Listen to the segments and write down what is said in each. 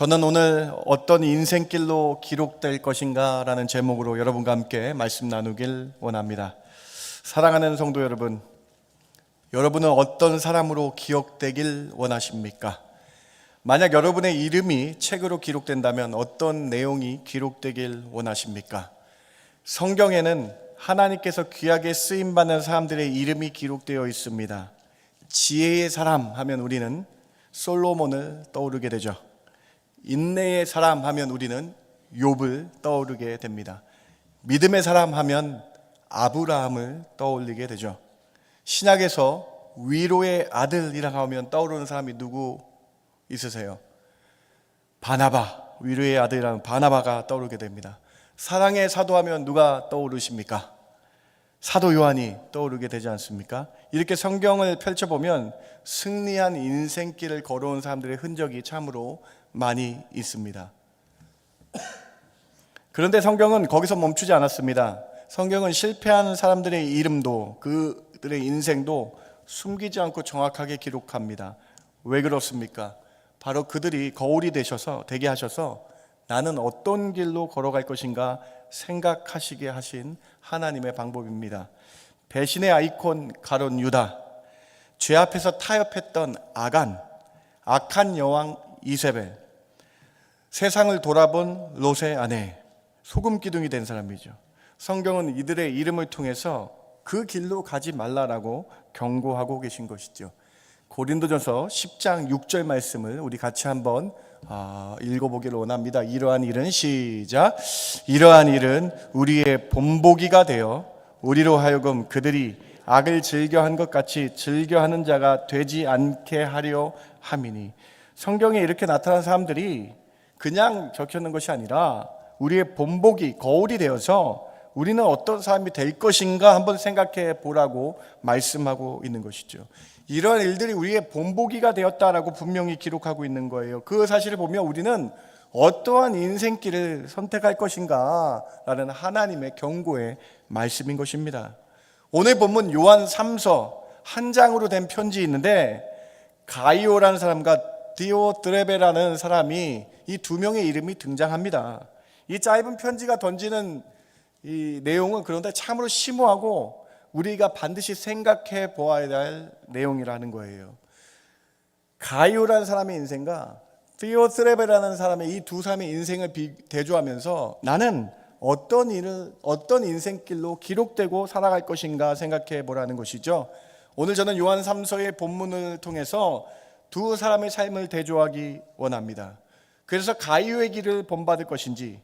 저는 오늘 어떤 인생길로 기록될 것인가 라는 제목으로 여러분과 함께 말씀 나누길 원합니다. 사랑하는 성도 여러분, 여러분은 어떤 사람으로 기억되길 원하십니까? 만약 여러분의 이름이 책으로 기록된다면 어떤 내용이 기록되길 원하십니까? 성경에는 하나님께서 귀하게 쓰임받는 사람들의 이름이 기록되어 있습니다. 지혜의 사람 하면 우리는 솔로몬을 떠오르게 되죠. 인내의 사람 하면 우리는 욥을 떠오르게 됩니다. 믿음의 사람 하면 아브라함을 떠올리게 되죠. 신약에서 위로의 아들이라고 하면 떠오르는 사람이 누구 있으세요? 바나바, 위로의 아들이라는 바나바가 떠오르게 됩니다. 사랑의 사도하면 누가 떠오르십니까? 사도 요한이 떠오르게 되지 않습니까? 이렇게 성경을 펼쳐보면 승리한 인생길을 걸어온 사람들의 흔적이 참으로 많이 있습니다. 그런데 성경은 거기서 멈추지 않았습니다. 성경은 실패한 사람들의 이름도 그들의 인생도 숨기지 않고 정확하게 기록합니다. 왜 그렇습니까? 바로 그들이 거울이 되게 하셔서 나는 어떤 길로 걸어갈 것인가 생각하시게 하신 하나님의 방법입니다. 배신의 아이콘 가룟 유다, 죄 앞에서 타협했던 아간, 악한 여왕 이세벨, 세상을 돌아본 롯의 아내, 소금 기둥이 된 사람이죠. 성경은 이들의 이름을 통해서 그 길로 가지 말라라고 경고하고 계신 것이죠. 고린도전서 10장 6절 말씀을 우리 같이 한번 읽어보기를 원합니다. 이러한 일은 시작. 이러한 일은 우리의 본보기가 되어 우리로 하여금 그들이 악을 즐겨한 것 같이 즐겨하는 자가 되지 않게 하려 함이니. 성경에 이렇게 나타난 사람들이 그냥 적혀있는 것이 아니라 우리의 본보기, 거울이 되어서 우리는 어떤 사람이 될 것인가 한번 생각해 보라고 말씀하고 있는 것이죠. 이런 일들이 우리의 본보기가 되었다라고 분명히 기록하고 있는 거예요. 그 사실을 보면 우리는 어떠한 인생길을 선택할 것인가 라는 하나님의 경고의 말씀인 것입니다. 오늘 본문 요한 3서 한 장으로 된 편지 있는데 가이오라는 사람과 디오드레베라는 사람이 이 두 명의 이름이 등장합니다. 이 짧은 편지가 던지는 이 내용은 그런데 참으로 심오하고 우리가 반드시 생각해 보아야 할 내용이라는 거예요. 가이오라는 사람의 인생과 디오드레베라는 사람의 이 두 사람의 인생을 대조하면서 나는 어떤 인생길로 기록되고 살아갈 것인가 생각해 보라는 것이죠. 오늘 저는 요한 3서의 본문을 통해서 두 사람의 삶을 대조하기 원합니다. 그래서 가이오의 길을 본받을 것인지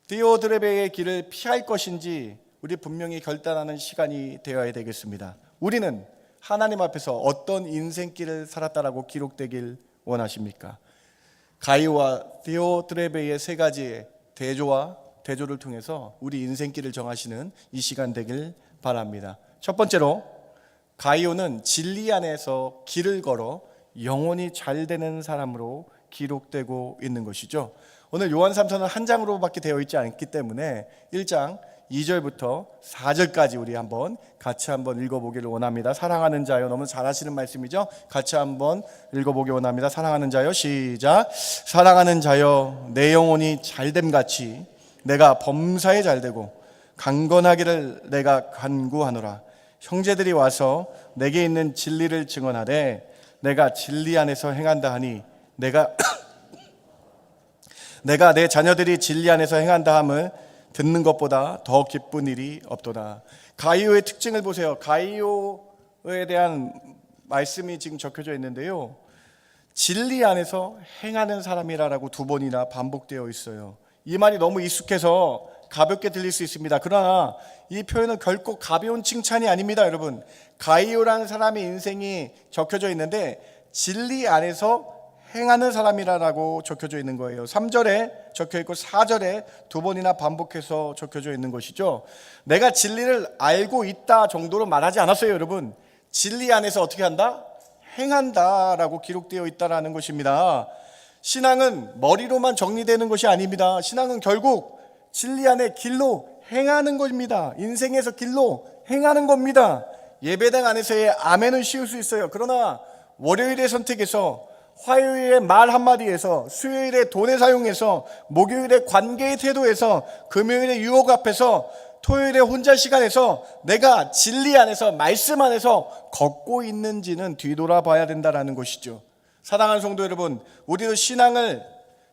디오드레베의 길을 피할 것인지 우리 분명히 결단하는 시간이 되어야 되겠습니다. 우리는 하나님 앞에서 어떤 인생길을 살았다라고 기록되길 원하십니까? 가이오와 디오드레베의 세 가지의 대조를 통해서 우리 인생길을 정하시는 이 시간 되길 바랍니다. 첫 번째로 가이오는 진리 안에서 길을 걸어 영혼이 잘 되는 사람으로 기록되고 있는 것이죠. 오늘 요한 3서는 한 장으로밖에 되어 있지 않기 때문에 1장 2절부터 4절까지 우리 같이 한번 읽어보기를 원합니다. 사랑하는 자여, 너무 잘하시는 말씀이죠. 같이 한번 읽어보기 원합니다. 사랑하는 자여, 시작. 사랑하는 자여, 내 영혼이 잘됨 같이 내가 범사에 잘되고 강건하기를 내가 간구하노라. 형제들이 와서 내게 있는 진리를 증언하되 내가 진리 안에서 행한다 하니 내가 내 자녀들이 진리 안에서 행한다 함을 듣는 것보다 더 기쁜 일이 없도다. 가이오의 특징을 보세요. 가이오에 대한 말씀이 지금 적혀져 있는데요, 진리 안에서 행하는 사람이라고 두 번이나 반복되어 있어요. 이 말이 너무 익숙해서 가볍게 들릴 수 있습니다. 그러나 이 표현은 결코 가벼운 칭찬이 아닙니다. 여러분, 가이오라는 사람의 인생이 적혀져 있는데 진리 안에서 행하는 사람이라고 적혀져 있는 거예요. 3절에 적혀 있고 4절에 두 번이나 반복해서 적혀져 있는 것이죠. 내가 진리를 알고 있다 정도로 말하지 않았어요. 여러분, 진리 안에서 어떻게 한다? 행한다라고 기록되어 있다라는 것입니다. 신앙은 머리로만 정리되는 것이 아닙니다. 신앙은 결국 진리 안에 길로 행하는 겁니다. 인생에서 길로 행하는 겁니다. 예배당 안에서의 아멘은 쉬울 수 있어요. 그러나 월요일의 선택에서 화요일에 말 한마디에서, 수요일에 돈의 사용에서, 목요일에 관계의 태도에서, 금요일에 유혹 앞에서, 토요일에 혼자 시간에서 내가 진리 안에서, 말씀 안에서 걷고 있는지는 뒤돌아봐야 된다는 것이죠. 사랑하는 성도 여러분, 우리도 신앙을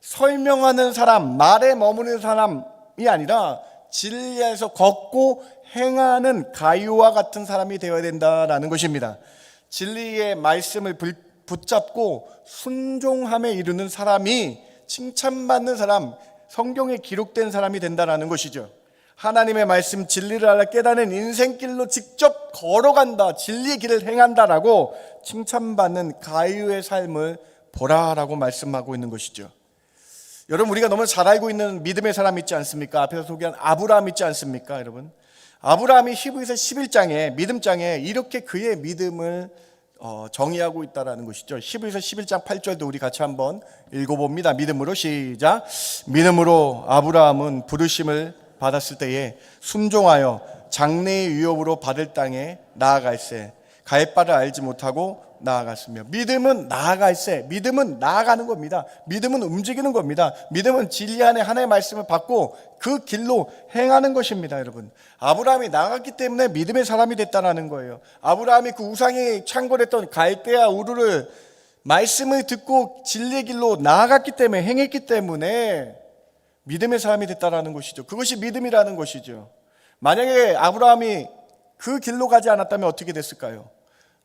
설명하는 사람, 말에 머무르는 사람이 아니라 진리 안에서 걷고 행하는 가이오와 같은 사람이 되어야 된다는 것입니다. 진리의 말씀을 붙잡고 순종함에 이르는 사람이 칭찬받는 사람, 성경에 기록된 사람이 된다는 것이죠. 하나님의 말씀 진리를 알아 깨닫는 인생길로 직접 걸어간다, 진리의 길을 행한다라고 칭찬받는 가이오의 삶을 보라라고 말씀하고 있는 것이죠. 여러분, 우리가 너무 잘 알고 있는 믿음의 사람 있지 않습니까? 앞에서 소개한 아브라함 있지 않습니까? 여러분, 아브라함이 히브리서 11장에 믿음장에 이렇게 그의 믿음을 정의하고 있다라는 것이죠. 히브리서 11장 8절도 우리 같이 한번 읽어봅니다. 믿음으로 시작. 믿음으로 아브라함은 부르심을 받았을 때에 순종하여 장래의 위협으로 받을 땅에 나아갈세 갈 바를 알지 못하고 나아갔으며. 믿음은 나아갈세, 믿음은 나아가는 겁니다. 믿음은 움직이는 겁니다. 믿음은 진리 안에 하나님의 말씀을 받고 그 길로 행하는 것입니다. 여러분, 아브라함이 나아갔기 때문에 믿음의 사람이 됐다는 거예요. 아브라함이 그 우상이 창궐했던 갈대아 우르를 말씀을 듣고 진리의 길로 나아갔기 때문에, 행했기 때문에 믿음의 사람이 됐다는 것이죠. 그것이 믿음이라는 것이죠. 만약에 아브라함이 그 길로 가지 않았다면 어떻게 됐을까요?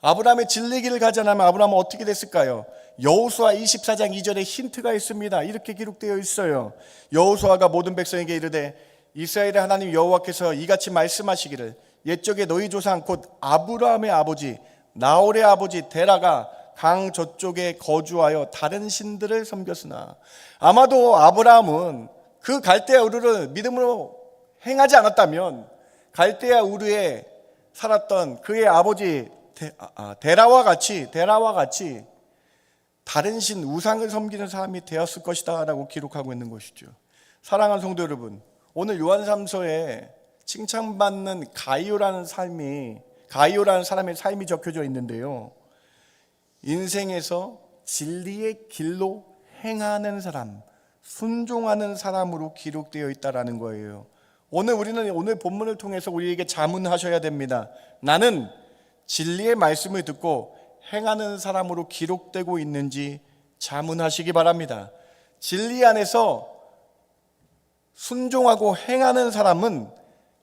아브라함의 진리 길을 가지 않으면 아브라함은 어떻게 됐을까요? 여호수아 24장 2절에 힌트가 있습니다. 이렇게 기록되어 있어요. 여호수아가 모든 백성에게 이르되 이스라엘의 하나님 여호와께서 이같이 말씀하시기를 옛적에 너희 조상 곧 아브라함의 아버지 나홀의 아버지 데라가 강 저쪽에 거주하여 다른 신들을 섬겼으나. 아마도 아브라함은 그 갈대아 우르를 믿음으로 행하지 않았다면 갈대아 우르에 살았던 그의 아버지 데라와 같이 다른 신 우상을 섬기는 사람이 되었을 것이다 라고 기록하고 있는 것이죠. 사랑하는 성도 여러분, 오늘 요한3서에 칭찬받는 가이오라는 사람의 삶이 적혀져 있는데요, 인생에서 진리의 길로 행하는 사람, 순종하는 사람으로 기록되어 있다라는 거예요. 우리는 오늘 본문을 통해서 우리에게 자문하셔야 됩니다. 나는 진리의 말씀을 듣고 행하는 사람으로 기록되고 있는지 자문하시기 바랍니다. 진리 안에서 순종하고 행하는 사람은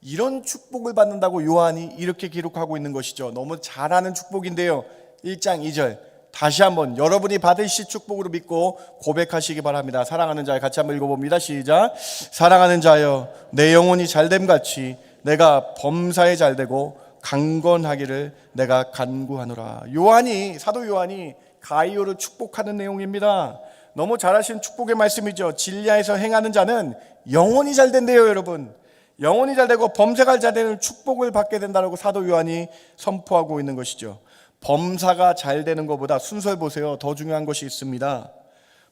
이런 축복을 받는다고 요한이 이렇게 기록하고 있는 것이죠. 너무 잘 아는 축복인데요, 1장 2절 다시 한번 여러분이 받으실 축복으로 믿고 고백하시기 바랍니다. 사랑하는 자여, 같이 한번 읽어봅니다. 시작. 사랑하는 자여, 내 영혼이 잘됨같이 내가 범사에 잘되고 강건하기를 내가 간구하노라. 사도 요한이 가이오를 축복하는 내용입니다. 너무 잘 아시는 축복의 말씀이죠. 진리에서 행하는 자는 영혼이 잘된대요. 여러분, 영혼이 잘되고 범사가 잘되는 축복을 받게 된다고 사도 요한이 선포하고 있는 것이죠. 범사가 잘되는 것보다, 순서를 보세요, 더 중요한 것이 있습니다.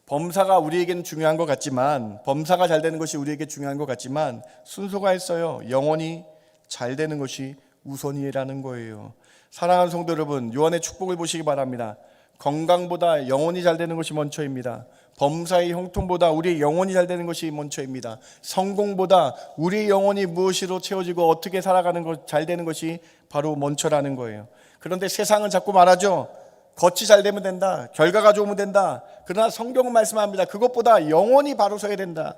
범사가 우리에게는 중요한 것 같지만, 범사가 잘되는 것이 우리에게 중요한 것 같지만 순서가 있어요. 영혼이 잘되는 것이 우선이라는 거예요. 사랑하는 성도 여러분, 요한의 축복을 보시기 바랍니다. 건강보다 영혼이 잘 되는 것이 먼저입니다. 범사의 형통보다 우리의 영혼이 잘 되는 것이 먼저입니다. 성공보다 우리의 영혼이 무엇으로 채워지고 어떻게 살아가는 것, 잘 되는 것이 바로 먼저라는 거예요. 그런데 세상은 자꾸 말하죠. 겉이 잘 되면 된다, 결과가 좋으면 된다. 그러나 성경은 말씀합니다. 그것보다 영혼이 바로 서야 된다.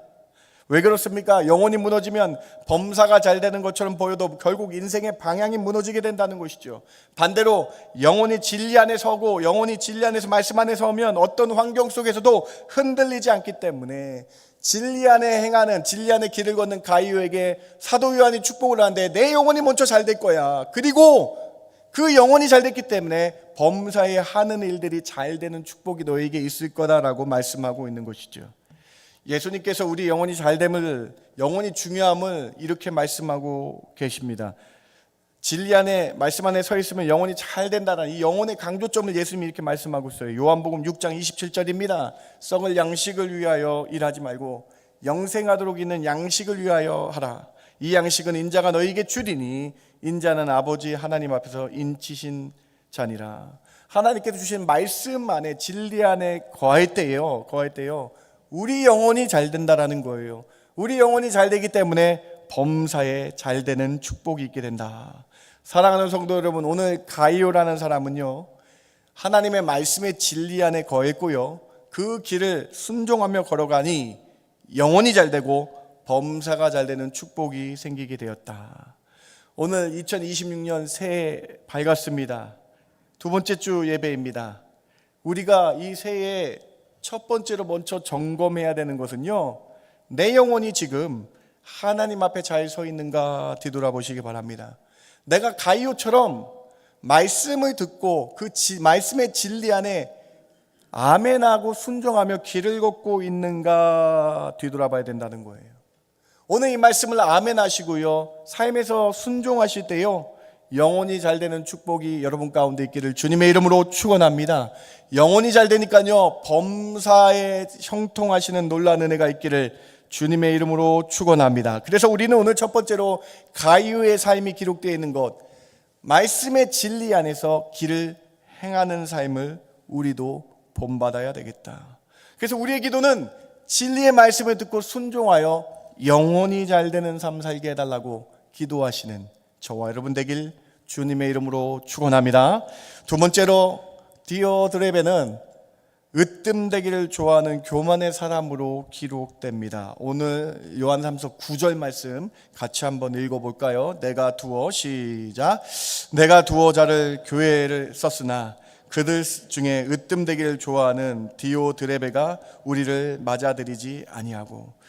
왜 그렇습니까? 영혼이 무너지면 범사가 잘 되는 것처럼 보여도 결국 인생의 방향이 무너지게 된다는 것이죠. 반대로 영혼이 진리 안에 서고, 영혼이 진리 안에서 말씀 안에 서면 어떤 환경 속에서도 흔들리지 않기 때문에 진리 안에 행하는, 진리 안에 길을 걷는 가이오에게 사도 요한이 축복을 하는데, 내 영혼이 먼저 잘 될 거야. 그리고 그 영혼이 잘 됐기 때문에 범사에 하는 일들이 잘 되는 축복이 너에게 있을 거다라고 말씀하고 있는 것이죠. 예수님께서 우리 영혼이 잘됨을, 영혼이 중요함을 이렇게 말씀하고 계십니다. 진리 안에, 말씀 안에 서 있으면 영혼이 잘 된다는 이 영혼의 강조점을 예수님이 이렇게 말씀하고 있어요. 요한복음 6장 27절입니다. 썩을 양식을 위하여 일하지 말고 영생하도록 있는 양식을 위하여 하라. 이 양식은 인자가 너희에게 주리니 인자는 아버지 하나님 앞에서 인치신 자니라. 하나님께서 주신 말씀 안에, 진리 안에 거할 때요, 우리 영혼이 잘 된다라는 거예요. 우리 영혼이 잘 되기 때문에 범사에 잘 되는 축복이 있게 된다. 사랑하는 성도 여러분, 오늘 가이오라는 사람은요, 하나님의 말씀의 진리 안에 거했고요, 그 길을 순종하며 걸어가니 영혼이 잘 되고 범사가 잘 되는 축복이 생기게 되었다. 오늘 2026년 새해 밝았습니다. 두 번째 주 예배입니다. 우리가 이 새해 첫 번째로 먼저 점검해야 되는 것은요, 내 영혼이 지금 하나님 앞에 잘 서 있는가 뒤돌아보시기 바랍니다. 내가 가이오처럼 말씀을 듣고 그 말씀의 진리 안에 아멘하고 순종하며 길을 걷고 있는가 뒤돌아봐야 된다는 거예요. 오늘 이 말씀을 아멘하시고요, 삶에서 순종하실 때요, 영혼이 잘 되는 축복이 여러분 가운데 있기를 주님의 이름으로 축원합니다. 영혼이 잘 되니까요, 범사에 형통하시는 놀라운 은혜가 있기를 주님의 이름으로 축원합니다. 그래서 우리는 오늘 첫 번째로 가이오의 삶이 기록되어 있는 것, 말씀의 진리 안에서 길을 행하는 삶을 우리도 본받아야 되겠다. 그래서 우리의 기도는 진리의 말씀을 듣고 순종하여 영혼이 잘 되는 삶 살게 해달라고 기도하시는 저와 여러분 되길 주님의 이름으로 축원합니다. 두 번째로 디오드레베는 으뜸되기를 좋아하는 교만의 사람으로 기록됩니다. 오늘 요한삼서 9절 말씀 같이 한번 읽어볼까요? 내가 두어, 시작. 내가 두어 자를 교회를 썼으나 그들 중에 으뜸되기를 좋아하는 디오드레베가 우리를 맞아들이지 아니하고.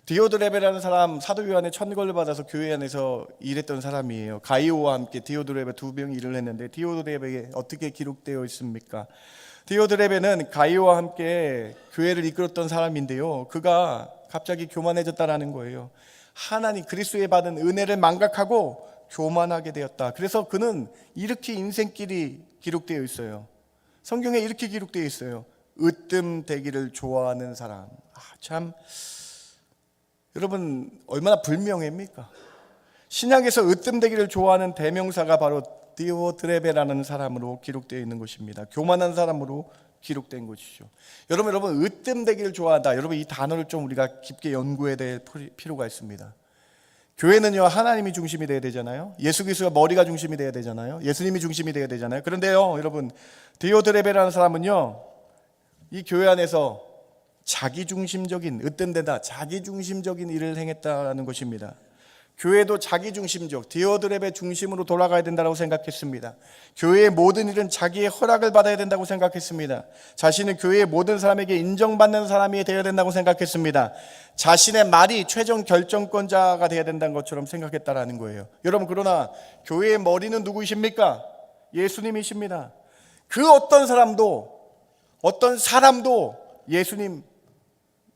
디오드레베라는 사람, 사도 요한의 천거를 받아서 교회 안에서 일했던 사람이에요. 가이오와 함께 디오드레베 두 명이 일을 했는데 디오드레베에 어떻게 기록되어 있습니까? 디오드레베는 가이오와 함께 교회를 이끌었던 사람인데요, 그가 갑자기 교만해졌다라는 거예요. 하나님 그리스도에 받은 은혜를 망각하고 교만하게 되었다. 그래서 그는 이렇게 인생길이 기록되어 있어요. 성경에 이렇게 기록되어 있어요. 으뜸되기를 좋아하는 사람. 참 여러분 얼마나 불명예입니까? 신약에서 으뜸되기를 좋아하는 대명사가 바로 디오드레베라는 사람으로 기록되어 있는 것입니다. 교만한 사람으로 기록된 것이죠. 여러분 으뜸되기를 좋아한다. 여러분 이 단어를 좀 우리가 깊게 연구해야 될 필요가 있습니다. 교회는요, 하나님이 중심이 되어야 되잖아요. 예수 그리스도가 머리가 중심이 되어야 되잖아요. 예수님이 중심이 되어야 되잖아요. 그런데요, 여러분 디오드레베라는 사람은요, 이 교회 안에서 자기중심적인, 으뜸되다, 자기중심적인 일을 행했다는 것입니다. 교회도 자기중심적, 디오드레베 중심으로 돌아가야 된다고 생각했습니다. 교회의 모든 일은 자기의 허락을 받아야 된다고 생각했습니다. 자신은 교회의 모든 사람에게 인정받는 사람이 되어야 된다고 생각했습니다. 자신의 말이 최종 결정권자가 되어야 된다는 것처럼 생각했다라는 거예요. 여러분, 그러나 교회의 머리는 누구이십니까? 예수님이십니다. 그 어떤 사람도 예수님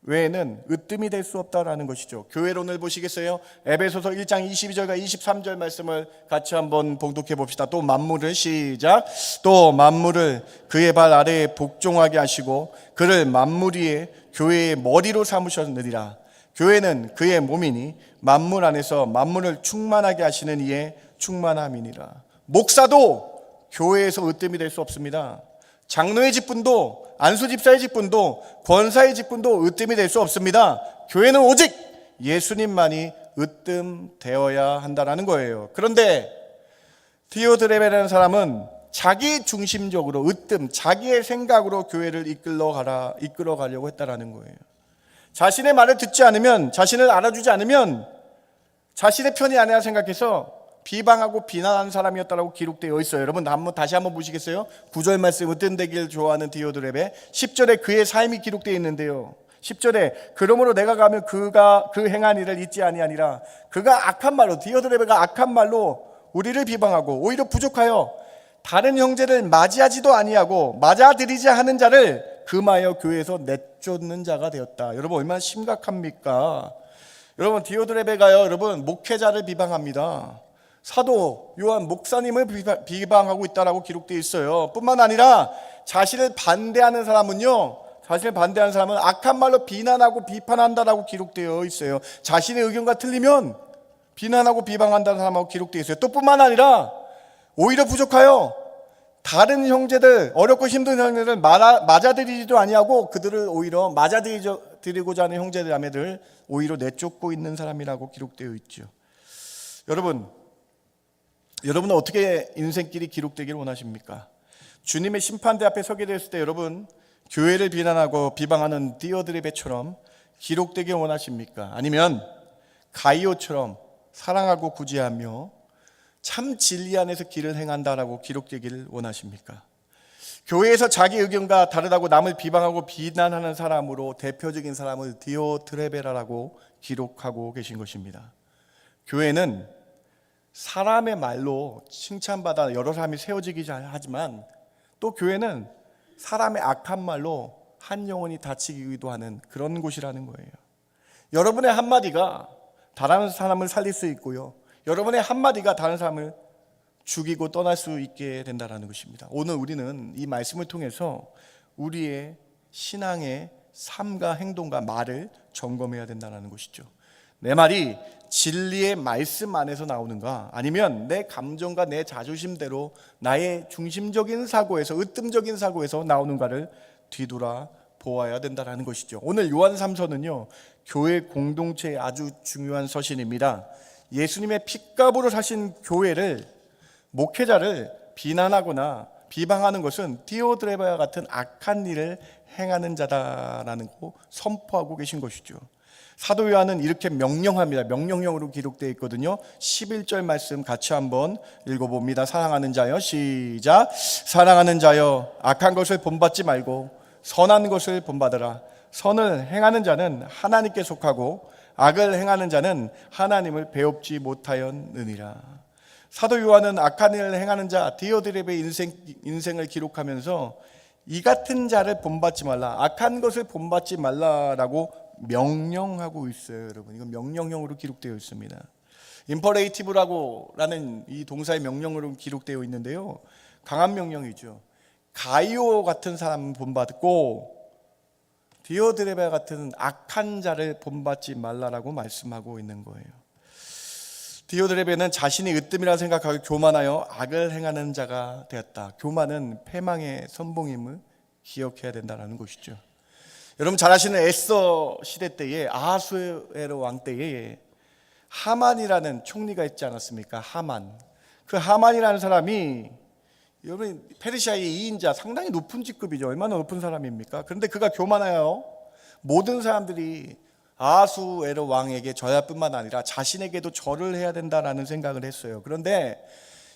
외에는 으뜸이 될 수 없다라는 것이죠. 교회론을 보시겠어요? 에베소서 1장 22절과 23절 말씀을 같이 한번 봉독해 봅시다. 또 만물을, 시작. 또 만물을 그의 발 아래에 복종하게 하시고 그를 만물 위에 교회의 머리로 삼으셨느니라. 교회는 그의 몸이니 만물 안에서 만물을 충만하게 하시는 이의 충만함이니라. 목사도 교회에서 으뜸이 될 수 없습니다. 장로의 직분도, 안수 집사의 직분도, 권사의 직분도 으뜸이 될 수 없습니다. 교회는 오직 예수님만이 으뜸되어야 한다는 거예요. 그런데 디오드레베라는 사람은 자기 중심적으로 자기의 생각으로 교회를 이끌어 가려고 했다라는 거예요. 자신의 말을 듣지 않으면, 자신을 알아주지 않으면 자신의 편이 아니라 생각해서 비방하고 비난하는 사람이었다라고 기록되어 있어요. 여러분 다시 한번 보시겠어요? 9절 말씀, 으뜸되기를 좋아하는 디오드레베. 10절에 그의 삶이 기록되어 있는데요, 10절에 그러므로 내가 가면 그가 그 행한 일을 잊지 아니하니라. 그가 악한 말로, 디오드레베가 악한 말로 우리를 비방하고 오히려 부족하여 다른 형제를 맞이하지도 아니하고 맞아들이지 하는 자를 금하여 교회에서 내쫓는 자가 되었다. 여러분 얼마나 심각합니까? 여러분 디오드레베가요, 여러분 목회자를 비방합니다. 사도 요한 목사님을 비방하고 있다라고 기록되어 있어요. 뿐만 아니라 자신을 반대하는 사람은 악한 말로 비난하고 비판한다라고 기록되어 있어요. 자신의 의견과 틀리면 비난하고 비방한다는 사람하고 기록되어 있어요. 또 뿐만 아니라 오히려 부족하여 다른 형제들, 어렵고 힘든 형제들을 맞아들이지도 아니하고 그들을 오히려 맞아들이고자 하는 형제들 자매들 오히려 내쫓고 있는 사람이라고 기록되어 있죠. 여러분은 어떻게 인생길이 기록되기를 원하십니까? 주님의 심판대 앞에 서게 됐을 때 여러분 교회를 비난하고 비방하는 디오드레베처럼 기록되길 원하십니까? 아니면 가이오처럼 사랑하고 구제하며 참 진리 안에서 길을 행한다라고 기록되기를 원하십니까? 교회에서 자기 의견과 다르다고 남을 비방하고 비난하는 사람으로 대표적인 사람을 디오드레베라라고 기록하고 계신 것입니다. 교회는 사람의 말로 칭찬받아 여러 사람이 세워지기 하지만 또 교회는 사람의 악한 말로 한 영혼이 다치기도 하는 그런 곳이라는 거예요. 여러분의 한마디가 다른 사람을 살릴 수 있고요, 여러분의 한마디가 다른 사람을 죽이고 떠날 수 있게 된다는 것입니다. 오늘 우리는 이 말씀을 통해서 우리의 신앙의 삶과 행동과 말을 점검해야 된다는 것이죠. 내 말이 진리의 말씀 안에서 나오는가, 아니면 내 감정과 내 자존심대로 나의 중심적인 사고에서, 으뜸적인 사고에서 나오는가를 뒤돌아 보아야 된다는 것이죠. 오늘 요한 3서는요 교회 공동체의 아주 중요한 서신입니다. 예수님의 핏값으로 사신 교회를, 목회자를 비난하거나 비방하는 것은 디오드레바와 같은 악한 일을 행하는 자다라는 거 선포하고 계신 것이죠. 사도 요한은 이렇게 명령합니다. 명령형으로 기록되어 있거든요. 11절 말씀 같이 한번 읽어봅니다. 사랑하는 자여, 시작. 사랑하는 자여, 악한 것을 본받지 말고 선한 것을 본받으라. 선을 행하는 자는 하나님께 속하고 악을 행하는 자는 하나님을 배웁지 못하였느니라. 사도 요한은 악한 일을 행하는 자 디오드레베의 인생을 기록하면서 이 같은 자를 본받지 말라, 악한 것을 본받지 말라라고 명령하고 있어요. 여러분, 이건 명령형으로 기록되어 있습니다. 임퍼레이티브라는 이 동사의 명령으로 기록되어 있는데요, 강한 명령이죠. 가이오 같은 사람은 본받고 디오드레베 같은 악한 자를 본받지 말라라고 말씀하고 있는 거예요. 디오드레베는 자신이 으뜸이라 생각하고 교만하여 악을 행하는 자가 되었다. 교만은 패망의 선봉임을 기억해야 된다는 것이죠. 여러분 잘 아시는 에스더 시대 때에, 아하수에로 왕 때에 하만이라는 총리가 있지 않았습니까? 하만. 그 하만이라는 사람이 여러분 페르시아의 2인자, 상당히 높은 직급이죠. 얼마나 높은 사람입니까? 그런데 그가 교만하여 모든 사람들이 아하수에로 왕에게 절할 뿐만 아니라 자신에게도 절을 해야 된다라는 생각을 했어요. 그런데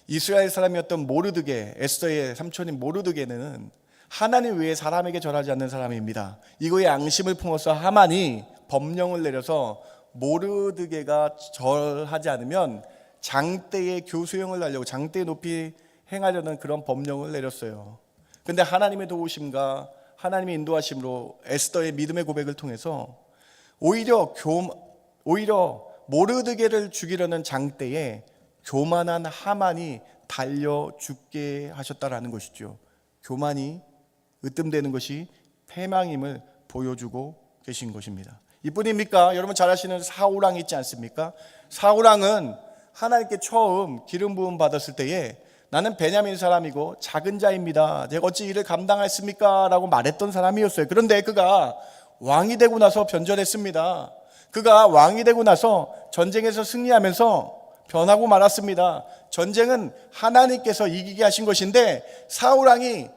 이스라엘 사람이었던 모르드게, 에스더의 삼촌인 모르드게는 하나님 외에 사람에게 절하지 않는 사람입니다. 이거에 앙심을 품어서 하만이 법령을 내려서 모르드게가 절하지 않으면 장대의 교수형을 달려고, 장대의 높이 행하려는 그런 법령을 내렸어요. 그런데 하나님의 도우심과 하나님의 인도하심으로 에스더의 믿음의 고백을 통해서 오히려 모르드게를 죽이려는 장대에 교만한 하만이 달려 죽게 하셨다라는 것이죠. 교만이 으뜸되는 것이 패망임을 보여주고 계신 것입니다. 이뿐입니까? 여러분 잘 아시는 사울왕 있지 않습니까? 사울왕은 하나님께 처음 기름 부음 받았을 때에 나는 베냐민 사람이고 작은 자입니다, 제가 어찌 이를 감당했습니까? 라고 말했던 사람이었어요. 그런데 그가 왕이 되고 나서 변절했습니다. 그가 왕이 되고 나서 전쟁에서 승리하면서 변하고 말았습니다. 전쟁은 하나님께서 이기게 하신 것인데 사울왕이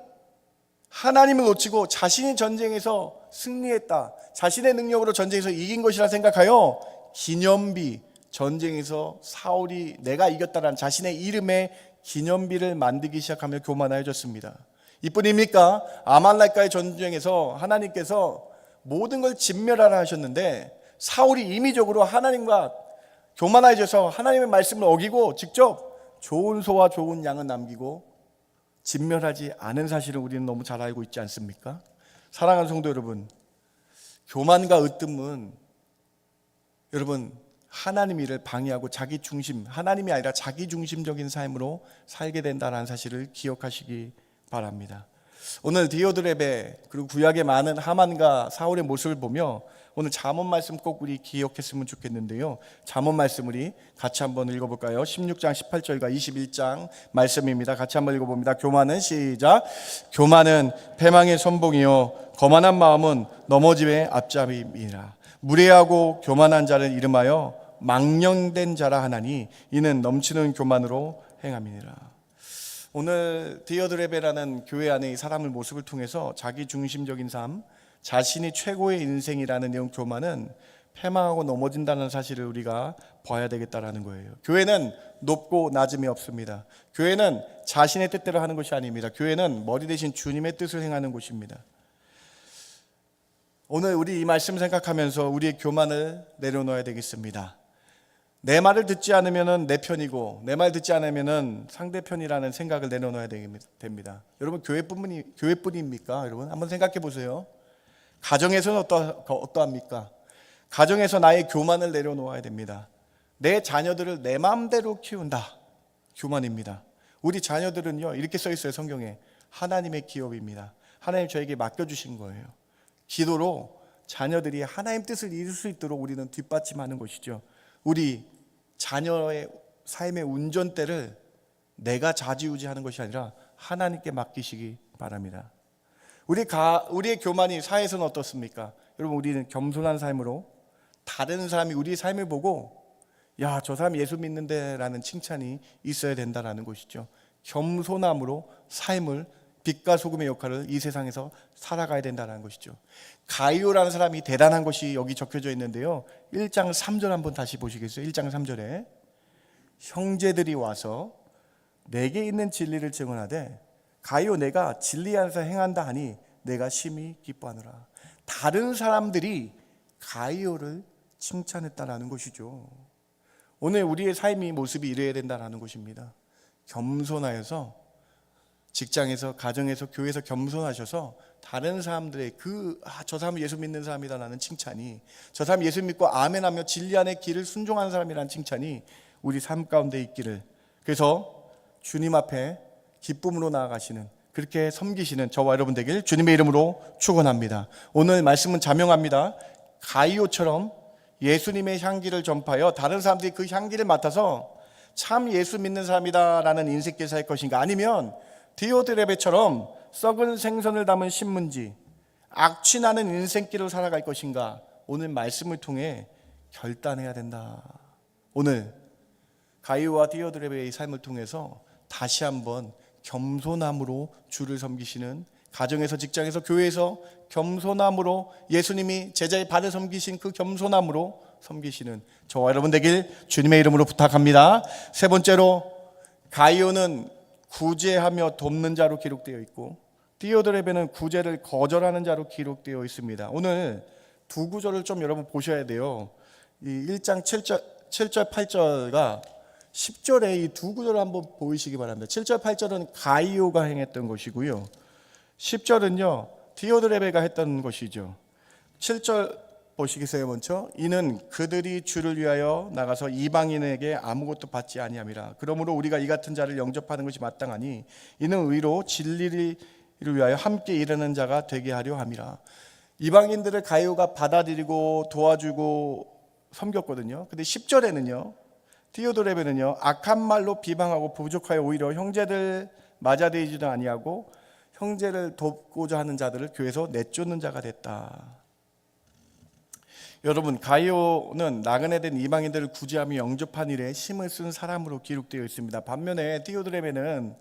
하나님을 놓치고 자신이 전쟁에서 승리했다, 자신의 능력으로 전쟁에서 이긴 것이라 생각하여 기념비, 전쟁에서 사울이 내가 이겼다라는 자신의 이름의 기념비를 만들기 시작하며 교만해졌습니다. 이뿐입니까? 아말렉과의 전쟁에서 하나님께서 모든 걸 진멸하라 하셨는데 사울이 임의적으로 하나님과 교만해져서 하나님의 말씀을 어기고 직접 좋은 소와 좋은 양은 남기고 진멸하지 않은 사실을 우리는 너무 잘 알고 있지 않습니까? 사랑하는 성도 여러분, 교만과 으뜸은 여러분 하나님 일을 방해하고 자기 중심, 하나님이 아니라 자기 중심적인 삶으로 살게 된다는 사실을 기억하시기 바랍니다. 오늘 디오드레베 그리고 구약의 많은 하만과 사울의 모습을 보며 오늘 잠언 말씀 꼭 우리 기억했으면 좋겠는데요. 잠언 말씀 우리 같이 한번 읽어볼까요? 16장 18절과 21장 말씀입니다. 같이 한번 읽어봅니다. 교만은 시작. 교만은 패망의 선봉이요 거만한 마음은 넘어짐의 앞잡임이라. 무례하고 교만한 자를 이름하여 망령된 자라 하나니 이는 넘치는 교만으로 행함이니라. 오늘 디어드레베라는 교회 안의 사람의 모습을 통해서 자기 중심적인 삶, 자신이 최고의 인생이라는 내용 교만은 패망하고 넘어진다는 사실을 우리가 봐야 되겠다라는 거예요. 교회는 높고 낮음이 없습니다. 교회는 자신의 뜻대로 하는 것이 아닙니다. 교회는 머리 대신 주님의 뜻을 행하는 곳입니다. 오늘 우리 이 말씀 생각하면서 우리의 교만을 내려놓아야 되겠습니다. 내 말을 듣지 않으면 내 편이고 내 말 듣지 않으면 상대편이라는 생각을 내려놓아야 됩니다. 여러분 교회뿐입니까? 여러분 한번 생각해 보세요. 가정에서는 어떠합니까? 가정에서 나의 교만을 내려놓아야 됩니다. 내 자녀들을 내 마음대로 키운다. 교만입니다. 우리 자녀들은요 이렇게 써 있어요. 성경에 하나님의 기업입니다. 하나님 저에게 맡겨주신 거예요. 기도로 자녀들이 하나님 뜻을 이룰 수 있도록 우리는 뒷받침하는 것이죠. 우리 자녀의 삶의 운전대를 내가 좌지우지하는 것이 아니라 하나님께 맡기시기 바랍니다. 우리의 교만이 사회에서는 어떻습니까? 여러분 우리는 겸손한 삶으로 다른 사람이 우리의 삶을 보고 야, 저 사람 예수 믿는데 라는 칭찬이 있어야 된다는 것이죠. 겸손함으로 삶을 빛과 소금의 역할을 이 세상에서 살아가야 된다는 것이죠. 가이오라는 사람이 대단한 것이 여기 적혀져 있는데요. 1장 3절 한번 다시 보시겠어요? 1장 3절에 형제들이 와서 내게 있는 진리를 증언하되 가이오 내가 진리 안에서 행한다 하니 내가 심히 기뻐하노라. 다른 사람들이 가이오를 칭찬했다라는 것이죠. 오늘 우리의 삶이 모습이 이래야 된다는 것입니다. 겸손하여서 직장에서, 가정에서, 교회에서 겸손하셔서 다른 사람들의 저 사람은 예수 믿는 사람이다라는 칭찬이, 저 사람 예수 믿고 아멘하며 진리 안의 길을 순종하는 사람이라는 칭찬이 우리 삶 가운데 있기를, 그래서 주님 앞에 기쁨으로 나아가시는, 그렇게 섬기시는 저와 여러분 되길 주님의 이름으로 축원합니다. 오늘 말씀은 자명합니다. 가이오처럼 예수님의 향기를 전파하여 다른 사람들이 그 향기를 맡아서 참 예수 믿는 사람이다라는 인생길 살 것인가, 아니면 디오드레베처럼 썩은 생선을 담은 신문지, 악취나는 인생길을 살아갈 것인가, 오늘 말씀을 통해 결단해야 된다. 오늘 가이오와 디오드레베의 삶을 통해서 다시 한번 겸손함으로 주를 섬기시는, 가정에서, 직장에서, 교회에서 겸손함으로 예수님이 제자의 발을 섬기신 그 겸손함으로 섬기시는 저와 여러분 되길 주님의 이름으로 부탁합니다. 세 번째로, 가이오는 구제하며 돕는 자로 기록되어 있고 디오드레베는 구제를 거절하는 자로 기록되어 있습니다. 오늘 두 구절을 좀 여러분 보셔야 돼요. 이 1장 7절 8절과 10절에 이 두 구절을 한번 보이시기 바랍니다. 7절 8절은 가이오가 행했던 것이고요, 10절은요 디오드레베가 했던 것이죠. 7절 보시겠어요? 먼저 이는 그들이 주를 위하여 나가서 이방인에게 아무것도 받지 아니함이라. 그러므로 우리가 이 같은 자를 영접하는 것이 마땅하니 이는 의로 진리를 위하여 함께 일하는 자가 되게 하려 함이라. 이방인들을 가이오가 받아들이고 도와주고 섬겼거든요. 근데 10절에는요 디오드레베는요 악한 말로 비방하고 부족하여 오히려 형제들 맞아대지도 아니하고 형제를 돕고자 하는 자들을 교회에서 내쫓는 자가 됐다. 여러분, 가이오는 나그네 된 이방인들을 구제하며 영접한 일에 힘을 쓴 사람으로 기록되어 있습니다. 반면에 디오드레베는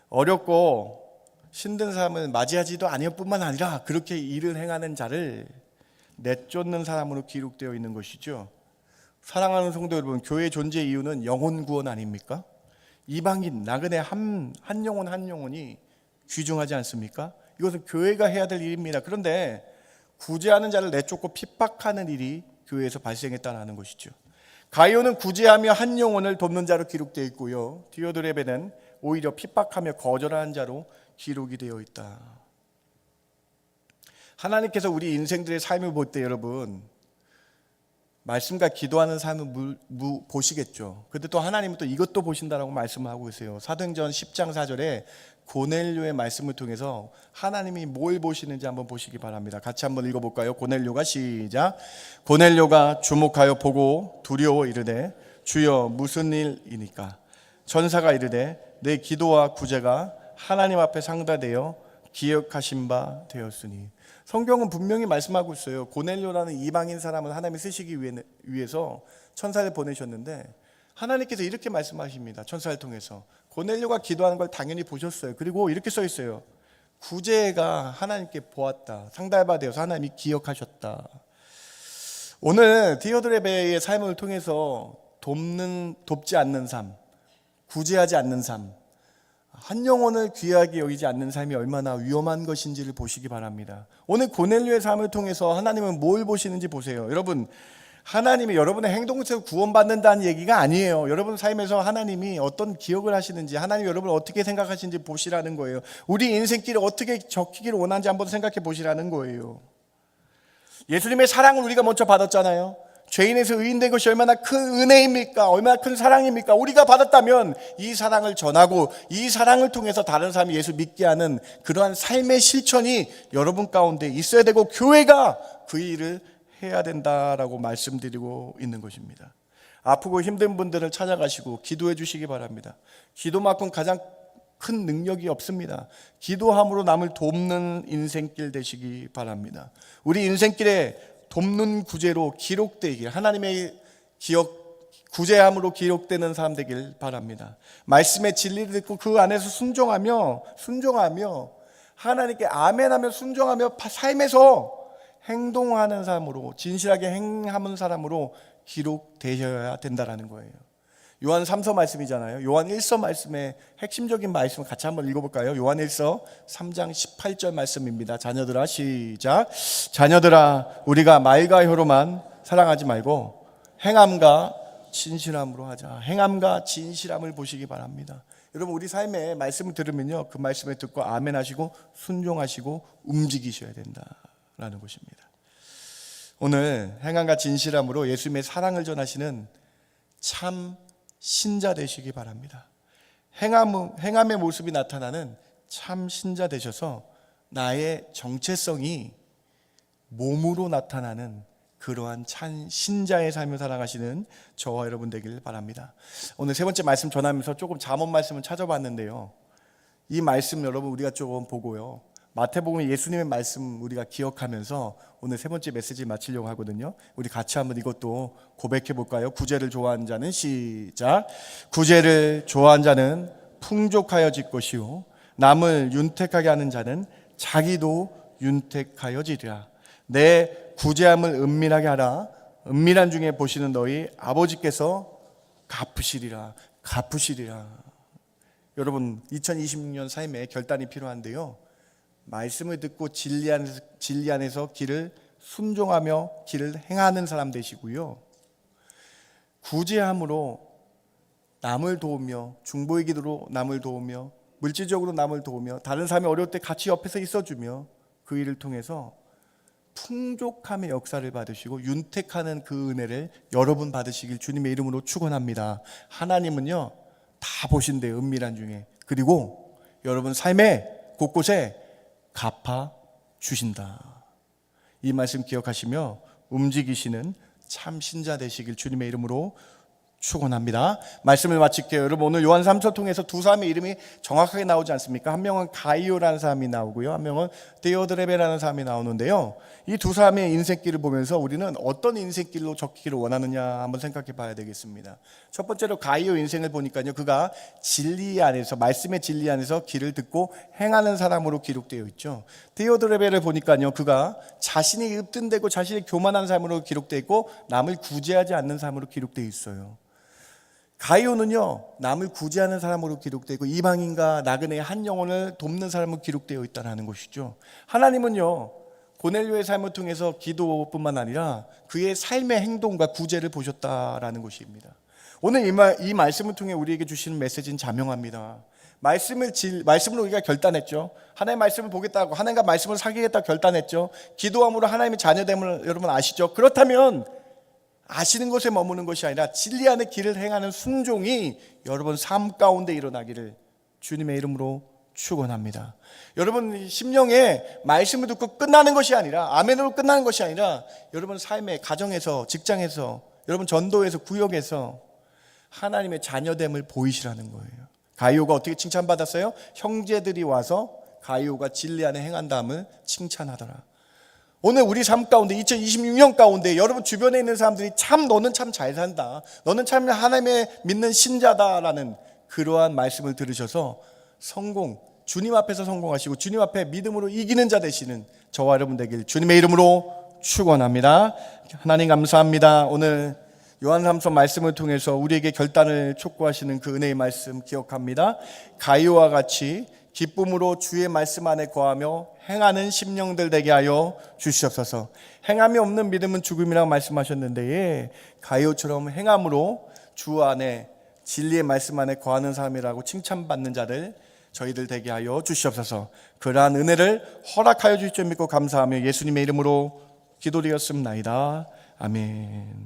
어렵고 힘든 사람을 맞이하지도 아니할 뿐만 아니라 그렇게 일을 행하는 자를 내쫓는 사람으로 기록되어 있는 것이죠. 사랑하는 성도 여러분, 교회의 존재 이유는 영혼 구원 아닙니까? 이방인, 나그네 한 영혼 한 영혼이 귀중하지 않습니까? 이것은 교회가 해야 될 일입니다. 그런데 구제하는 자를 내쫓고 핍박하는 일이 교회에서 발생했다는 것이죠. 가이오는 구제하며 한 영혼을 돕는 자로 기록되어 있고요, 디오드레베는 오히려 핍박하며 거절하는 자로 기록이 되어 있다. 하나님께서 우리 인생들의 삶을 볼 때 여러분, 말씀과 기도하는 삶을 보시겠죠. 근데 또 하나님은 또 이것도 보신다라고 말씀을 하고 계세요. 사도행전 10장 4절에 고넬료의 말씀을 통해서 하나님이 뭘 보시는지 한번 보시기 바랍니다. 같이 한번 읽어볼까요? 고넬료가 시작. 고넬료가 주목하여 보고 두려워 이르되 주여 무슨 일이니까? 전사가 이르되 내 기도와 구제가 하나님 앞에 상달되어 기억하신 바 되었으니. 성경은 분명히 말씀하고 있어요. 고넬료라는 이방인 사람을 하나님이 쓰시기 위해서 천사를 보내셨는데 하나님께서 이렇게 말씀하십니다. 천사를 통해서 고넬료가 기도하는 걸 당연히 보셨어요. 그리고 이렇게 써 있어요. 구제가 하나님께 보았다. 상달받아서 하나님이 기억하셨다. 오늘 디오드레베의 삶을 통해서 돕지 않는 삶, 구제하지 않는 삶, 한 영혼을 귀하게 여기지 않는 삶이 얼마나 위험한 것인지를 보시기 바랍니다. 오늘 고넬료의 삶을 통해서 하나님은 뭘 보시는지 보세요. 여러분, 하나님이 여러분의 행동을 통해서 구원받는다는 얘기가 아니에요. 여러분 삶에서 하나님이 어떤 기억을 하시는지, 하나님이 여러분을 어떻게 생각하시는지 보시라는 거예요. 우리 인생길을 어떻게 적히기를 원하는지 한번 생각해 보시라는 거예요. 예수님의 사랑을 우리가 먼저 받았잖아요. 죄인에서 의인된 것이 얼마나 큰 은혜입니까? 얼마나 큰 사랑입니까? 우리가 받았다면 이 사랑을 전하고 이 사랑을 통해서 다른 사람이 예수 믿게 하는 그러한 삶의 실천이 여러분 가운데 있어야 되고 교회가 그 일을 해야 된다라고 말씀드리고 있는 것입니다. 아프고 힘든 분들을 찾아가시고 기도해 주시기 바랍니다. 기도만큼 가장 큰 능력이 없습니다. 기도함으로 남을 돕는 인생길 되시기 바랍니다. 우리 인생길에 돕는 구제로 기록되길, 하나님의 구제함으로 기록되는 사람 되길 바랍니다. 말씀의 진리를 듣고 그 안에서 순종하며 하나님께 아멘하며 순종하며 삶에서 행동하는 사람으로, 진실하게 행하는 사람으로 기록되셔야 된다라는 거예요. 요한 3서 말씀이잖아요. 요한 1서 말씀의 핵심적인 말씀을 같이 한번 읽어볼까요? 요한 1서 3장 18절 말씀입니다. 자녀들아 시작. 자녀들아 우리가 말과 혀로만 사랑하지 말고 행함과 진실함으로 하자. 행함과 진실함을 보시기 바랍니다. 여러분 우리 삶에 말씀을 들으면요, 그 말씀을 듣고 아멘 하시고 순종하시고 움직이셔야 된다라는 것입니다. 오늘 행함과 진실함으로 예수님의 사랑을 전하시는 참 신자 되시기 바랍니다. 행함의 모습이 나타나는 참 신자 되셔서 나의 정체성이 몸으로 나타나는 그러한 참 신자의 삶을 살아가시는 저와 여러분 되길 바랍니다. 오늘 세 번째 말씀 전하면서 조금 잠언 말씀을 찾아봤는데요, 이 말씀 여러분 우리가 조금 보고요, 마태복음 예수님의 말씀 우리가 기억하면서 오늘 세 번째 메시지 마치려고 하거든요. 우리 같이 한번 이것도 고백해 볼까요? 구제를 좋아하는 자는 시작. 구제를 좋아하는 자는 풍족하여질 것이요 남을 윤택하게 하는 자는 자기도 윤택하여지리라. 내 구제함을 은밀하게 하라. 은밀한 중에 보시는 너희 아버지께서 갚으시리라. 여러분 2026년 삶에 결단이 필요한데요, 말씀을 듣고 진리 안에서 길을 순종하며 길을 행하는 사람 되시고요, 구제함으로 남을 도우며, 중보의 기도로 남을 도우며, 물질적으로 남을 도우며, 다른 사람이 어려울 때 같이 옆에서 있어주며 그 일을 통해서 풍족함의 역사를 받으시고 윤택하는 그 은혜를 여러분 받으시길 주님의 이름으로 축원합니다. 하나님은요 다 보신대요, 은밀한 중에. 그리고 여러분 삶의 곳곳에 갚아 주신다. 이 말씀 기억하시며 움직이시는 참 신자 되시길 주님의 이름으로 축원합니다. 말씀을 마칠게요. 여러분 오늘 요한 3서 통해서 두 사람의 이름이 정확하게 나오지 않습니까? 한 명은 가이오라는 사람이 나오고요, 한 명은 디오드레베라는 사람이 나오는데요, 이 두 사람의 인생길을 보면서 우리는 어떤 인생길로 적기를 원하느냐 한번 생각해 봐야 되겠습니다. 첫 번째로 가이오 인생을 보니까요, 그가 진리 안에서, 말씀의 진리 안에서 길을 듣고 행하는 사람으로 기록되어 있죠. 디오드레베를 보니까요, 그가 자신이 읍든대고 자신이 교만한 삶으로 기록되어 있고 남을 구제하지 않는 삶으로 기록되어 있어요. 가이오는요 남을 구제하는 사람으로 기록되어 있고 이방인과 나그네의 한 영혼을 돕는 사람으로 기록되어 있다는 것이죠. 하나님은요 고넬료의 삶을 통해서 기도뿐만 아니라 그의 삶의 행동과 구제를 보셨다라는 것입니다. 오늘 이 말씀을 통해 우리에게 주시는 메시지는 자명합니다. 말씀으로 우리가 결단했죠. 하나님의 말씀을 보겠다고, 하나님과 말씀을 사귀겠다고 결단했죠. 기도함으로 하나님의 자녀됨을 여러분 아시죠? 그렇다면 아시는 것에 머무는 것이 아니라 진리 안의 길을 행하는 순종이 여러분 삶 가운데 일어나기를 주님의 이름으로 축원합니다. 여러분 심령에 말씀을 듣고 끝나는 것이 아니라 아멘으로 끝나는 것이 아니라 여러분 삶의 가정에서, 직장에서, 여러분 전도에서, 구역에서 하나님의 자녀됨을 보이시라는 거예요. 가이오가 어떻게 칭찬받았어요? 형제들이 와서 가이오가 진리 안에 행한 다음을 칭찬하더라. 오늘 우리 삶 가운데 2026년 가운데 여러분 주변에 있는 사람들이 참 너는 참 잘 산다, 너는 참 하나님의 믿는 신자다라는 그러한 말씀을 들으셔서 주님 앞에서 성공하시고 주님 앞에 믿음으로 이기는 자 되시는 저와 여러분 되길 주님의 이름으로 축원합니다. 하나님 감사합니다. 오늘 요한삼서 말씀을 통해서 우리에게 결단을 촉구하시는 그 은혜의 말씀 기억합니다. 가이오와 같이 기쁨으로 주의 말씀 안에 거하며 행하는 심령들 되게 하여 주시옵소서. 행함이 없는 믿음은 죽음이라고 말씀하셨는데 가이오처럼 행함으로 주 안에 진리의 말씀 안에 거하는 사람이라고 칭찬받는 자들 저희들 되게 하여 주시옵소서. 그러한 은혜를 허락하여 주실 줄 믿고 감사하며 예수님의 이름으로 기도드렸습니다. 아멘.